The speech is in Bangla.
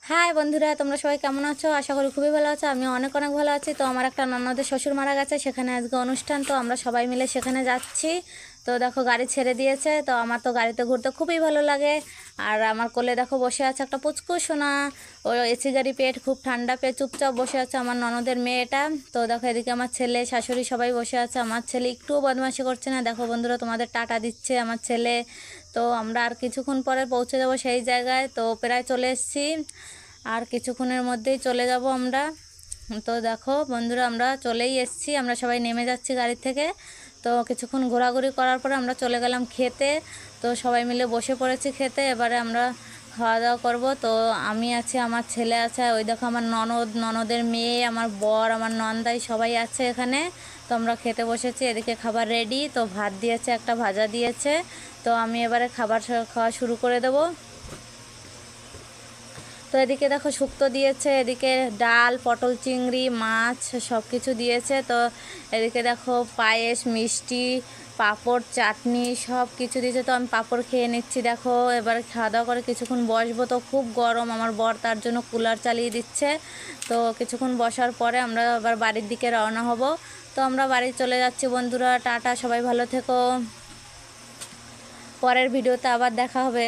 হাই বন্ধুরা, তোমরা সবাই কেমন আছো? আশা করি খুবই ভালো আছো। আমি অনেক অনেক ভালো আছি। তো আমার একটা ননদের শ্বশুর মারা গেছে, সেখানে আজকে অনুষ্ঠান, তো আমরা সবাই মিলে সেখানে যাচ্ছি। তো দেখো গাড়ি ছেড়ে দিয়েছে, তো আমার তো গাড়িতে ঘুরতে খুবই ভালো লাগে। আর আমার কোলে দেখো বসে আছে একটা পুচকু সোনা। ও এসি গাড়ি পেট খুব ঠান্ডা পেয়ে চুপচাপ বসে আছে আমার ননদের মেয়েটা। তো দেখো এদিকে আমার ছেলে শাশুড়ি সবাই বসে আছে। আমার ছেলে একটুও বদমাশি করছে না। দেখো বন্ধুরা, তোমাদের টাটা দিচ্ছে আমার ছেলে। তো আমরা আর কিছুক্ষণ পরে পৌঁছে যাব সেই জায়গায়। তো প্রায় চলে এসেছি, আর কিছুক্ষণের মধ্যেই চলে যাব আমরা। তো দেখো বন্ধুরা, আমরা চলেই এসেছি, আমরা সবাই নেমে যাচ্ছি গাড়ি থেকে। তো কিছুক্ষণ ঘোরাঘুরি করার পরে আমরা চলে গেলাম খেতে। তো সবাই মিলে বসে পড়েছি খেতে। এবারে আমরা খাওয়া দাওয়া করবো। তো আমি আছি, আমার ছেলে আছে, ওই দেখো আমার ননদের মেয়ে, আমার বর, আমার নন্দাই সবাই আছে এখানে। তো আমরা খেতে বসেছি, এদিকে খাবার রেডি। তো ভাত দিয়েছে, একটা ভাজা দিয়েছে। তো আমি এবারে খাবার খাওয়া শুরু করে দেবো। তো এদিকে দেখো শুক্তো দিয়েছে, এদিকে ডাল, পটল, চিংড়ি, মাছ সব কিছু দিয়েছে। তো এদিকে দেখো পায়েস, মিষ্টি, পাঁপড়, চাটনি সব কিছু দিয়েছে। তো আমি পাঁপড় খেয়ে নিচ্ছি। দেখো এবার খাওয়া দাওয়া করে কিছুক্ষণ বসবো। তো খুব গরম, আমার বর তার জন্য কুলার চালিয়ে দিচ্ছে। তো কিছুক্ষণ বসার পরে আমরা আবার বাড়ির দিকে রওনা হব। তো আমরা বাড়ি চলে যাচ্ছি বন্ধুরা। টাটা, সবাই ভালো থেকো। পরের ভিডিওতে আবার দেখা হবে।